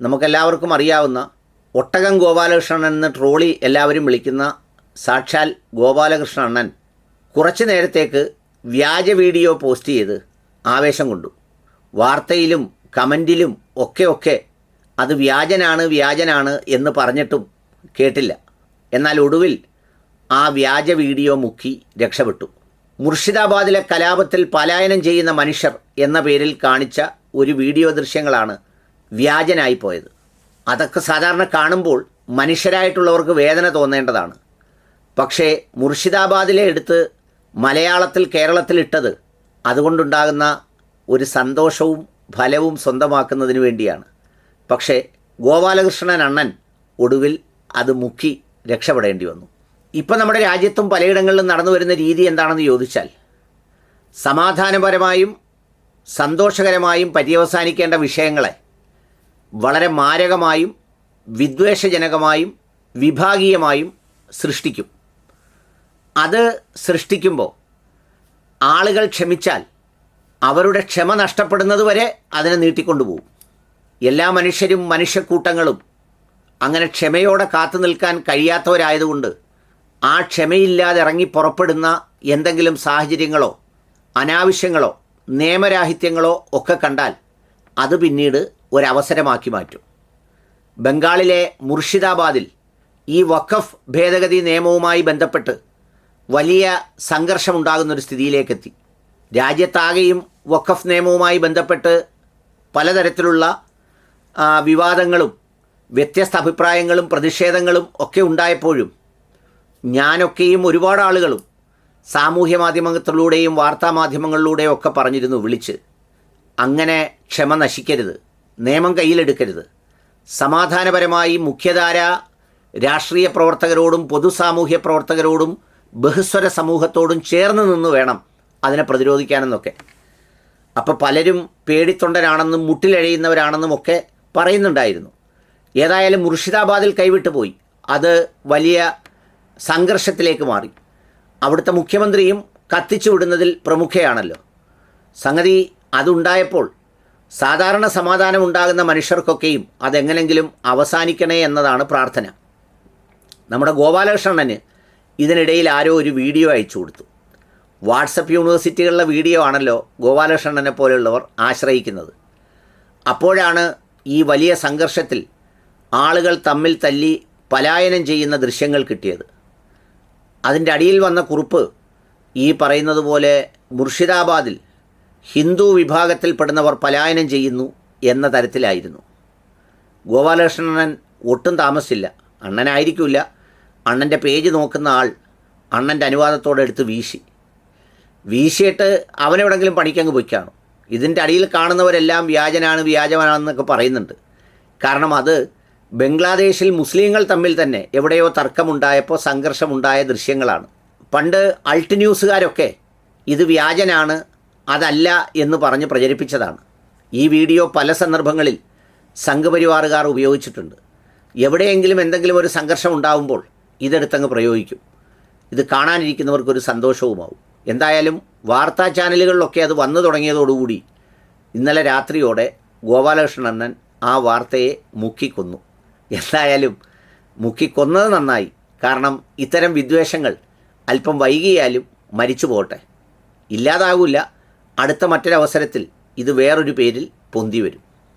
നമുക്കെല്ലാവർക്കും അറിയാവുന്ന ഒട്ടകം ഗോപാലകൃഷ്ണൻ എന്ന് ട്രോളി എല്ലാവരും വിളിക്കുന്ന സാക്ഷാൽ ഗോപാലകൃഷ്ണ അണ്ണൻ കുറച്ച് നേരത്തേക്ക് വ്യാജ വീഡിയോ പോസ്റ്റ് ചെയ്ത് ആവേശം കൊണ്ടു. വാർത്തയിലും കമൻറ്റിലും ഒക്കെ അത് വ്യാജനാണ് എന്ന് പറഞ്ഞിട്ടും കേട്ടില്ല. എന്നാൽ ഒടുവിൽ ആ വ്യാജ വീഡിയോ മുക്കി രക്ഷപ്പെട്ടു. മുർഷിദാബാദിലെ കലാപത്തിൽ പലായനം ചെയ്യുന്ന മനുഷ്യർ എന്ന പേരിൽ കാണിച്ച ഒരു വീഡിയോ ദൃശ്യങ്ങളാണ് വ്യാജനായിപ്പോയത്. അതൊക്കെ സാധാരണ കാണുമ്പോൾ മനുഷ്യരായിട്ടുള്ളവർക്ക് വേദന തോന്നേണ്ടതാണ്. പക്ഷേ മുർഷിദാബാദിലെ എടുത്ത് മലയാളത്തിൽ കേരളത്തിലിട്ടത് അതുകൊണ്ടുണ്ടാകുന്ന ഒരു സന്തോഷവും ഫലവും സ്വന്തമാക്കുന്നതിന് വേണ്ടിയാണ്. പക്ഷേ ഗോപാലകൃഷ്ണൻ അണ്ണൻ ഒടുവിൽ അത് മുക്കി രക്ഷപ്പെടേണ്ടി വന്നു. ഇപ്പം നമ്മുടെ രാജ്യത്തും പലയിടങ്ങളിലും നടന്നു വരുന്ന രീതി എന്താണെന്ന് ചോദിച്ചാൽ, സമാധാനപരമായും സന്തോഷകരമായും പര്യവസാനിക്കേണ്ട വിഷയങ്ങളെ വളരെ മാരകമായും വിദ്വേഷജനകമായും വിഭാഗീയമായും സൃഷ്ടിക്കും. അത് സൃഷ്ടിക്കുമ്പോൾ ആളുകൾ ക്ഷമിച്ചാൽ അവരുടെ ക്ഷമ നഷ്ടപ്പെടുന്നത് വരെ അതിനെ നീട്ടിക്കൊണ്ടുപോകും. എല്ലാ മനുഷ്യരും മനുഷ്യക്കൂട്ടങ്ങളും അങ്ങനെ ക്ഷമയോടെ കാത്തു നിൽക്കാൻ കഴിയാത്തവരായതുകൊണ്ട് ആ ക്ഷമയില്ലാതെ ഇറങ്ങി പുറപ്പെടുന്ന എന്തെങ്കിലും സാഹചര്യങ്ങളോ അനാവശ്യങ്ങളോ നിയമരാഹിത്യങ്ങളോ ഒക്കെ കണ്ടാൽ അത് പിന്നീട് ഒരവസരമാക്കി മാറ്റും. ബംഗാളിലെ മുർഷിദാബാദിൽ ഈ വഖഫ് ഭേദഗതി നിയമവുമായി ബന്ധപ്പെട്ട് വലിയ സംഘർഷമുണ്ടാകുന്നൊരു സ്ഥിതിയിലേക്കെത്തി. രാജ്യത്താകെയും വഖഫ് നിയമവുമായി ബന്ധപ്പെട്ട് പലതരത്തിലുള്ള വിവാദങ്ങളും വ്യത്യസ്ത അഭിപ്രായങ്ങളും പ്രതിഷേധങ്ങളും ഒക്കെ ഉണ്ടായപ്പോഴും ഞാനൊക്കെയും ഒരുപാട് ആളുകളും സാമൂഹ്യ മാധ്യമങ്ങളിലൂടെയും വാർത്താമാധ്യമങ്ങളിലൂടെയും ഒക്കെ പറഞ്ഞിരുന്നു, വിളിച്ച് അങ്ങനെ ക്ഷമ നശിക്കരുത്, നിയമം കയ്യിലെടുക്കരുത്, സമാധാനപരമായി മുഖ്യധാര രാഷ്ട്രീയ പ്രവർത്തകരോടും പൊതുസാമൂഹ്യ പ്രവർത്തകരോടും ബഹുസ്വര സമൂഹത്തോടും ചേർന്ന് നിന്ന് വേണം അതിനെ പ്രതിരോധിക്കാനെന്നൊക്കെ. അപ്പോൾ പലരും പേടിത്തൊണ്ടരാണെന്നും മുട്ടിലഴയുന്നവരാണെന്നും ഒക്കെ പറയുന്നുണ്ടായിരുന്നു. ഏതായാലും മുർഷിദാബാദിൽ കൈവിട്ടു പോയി. അത് വലിയ സംഘർഷത്തിലേക്ക് മാറി. അവിടുത്തെ മുഖ്യമന്ത്രിയും കത്തിച്ചു വിടുന്നതിൽ പ്രമുഖയാണല്ലോ. സംഗതി അതുണ്ടായപ്പോൾ സാധാരണ സമാധാനം ഉണ്ടാകുന്ന മനുഷ്യർക്കൊക്കെയും അതെങ്ങനെങ്കിലും അവസാനിക്കണേ എന്നതാണ് പ്രാർത്ഥന. നമ്മുടെ ഗോപാലകൃഷ്ണന് ഇതിനിടയിൽ ആരോ ഒരു വീഡിയോ അയച്ചു കൊടുത്തു. വാട്സപ്പ് യൂണിവേഴ്സിറ്റികളിലെ വീഡിയോ ആണല്ലോ ഗോപാലകൃഷ്ണനെ പോലെയുള്ളവർ ആശ്രയിക്കുന്നത്. അപ്പോഴാണ് ഈ വലിയ സംഘർഷത്തിൽ ആളുകൾ തമ്മിൽ തല്ലി പലായനം ചെയ്യുന്ന ദൃശ്യങ്ങൾ കിട്ടിയത്. അതിൻ്റെ അടിയിൽ വന്ന കുറിപ്പ് ഈ പറയുന്നത് പോലെ മുർഷിദാബാദിൽ ഹിന്ദു വിഭാഗത്തിൽപ്പെടുന്നവർ പലായനം ചെയ്യുന്നു എന്ന തരത്തിലായിരുന്നു. ഗോപാലകൃഷ്ണൻ ഒട്ടും താമസിച്ചില്ല, അണ്ണനായിരിക്കില്ല, അണ്ണൻ്റെ പേജ് നോക്കുന്ന ആൾ അണ്ണൻ്റെ അനുവാദത്തോടെ എടുത്ത് വീശിയിട്ട് അവനെവിടെങ്കിലും പണിക്കങ്ങ് പൊയ്ക്കാണോ. ഇതിൻ്റെ അടിയിൽ കാണുന്നവരെല്ലാം വ്യാജമാണെന്നൊക്കെ പറയുന്നുണ്ട്. കാരണം അത് ബംഗ്ലാദേശിൽ മുസ്ലിങ്ങൾ തമ്മിൽ തന്നെ എവിടെയോ തർക്കമുണ്ടായപ്പോൾ സംഘർഷമുണ്ടായ ദൃശ്യങ്ങളാണ്. പണ്ട് അൾട്ട് ന്യൂസുകാരൊക്കെ ഇത് വ്യാജനാണ്, അതല്ല എന്ന് പറഞ്ഞ് പ്രചരിപ്പിച്ചതാണ്. ഈ വീഡിയോ പല സന്ദർഭങ്ങളിൽ സംഘപരിവാറുകാർ ഉപയോഗിച്ചിട്ടുണ്ട്. എവിടെയെങ്കിലും എന്തെങ്കിലും ഒരു സംഘർഷം ഉണ്ടാകുമ്പോൾ ഇതെടുത്തങ്ങ് പ്രയോഗിക്കും. ഇത് കാണാനിരിക്കുന്നവർക്കൊരു സന്തോഷവുമാവും. എന്തായാലും വാർത്താ ചാനലുകളിലൊക്കെ അത് വന്നു തുടങ്ങിയതോടുകൂടി ഇന്നലെ രാത്രിയോടെ ഗോപാലകൃഷ്ണൻ അണ്ണൻ ആ വാർത്തയെ മുക്കിക്കൊന്നു. എന്തായാലും മുക്കിക്കൊന്നത് നന്നായി. കാരണം ഇത്തരം വിദ്വേഷങ്ങൾ അല്പം വൈകിയാലും മരിച്ചു പോട്ടെ, ഇല്ലാതാകില്ല. അടുത്ത മറ്റൊരവസരത്തിൽ ഇത് വേറൊരു പേരിൽ പൊന്തി വരും.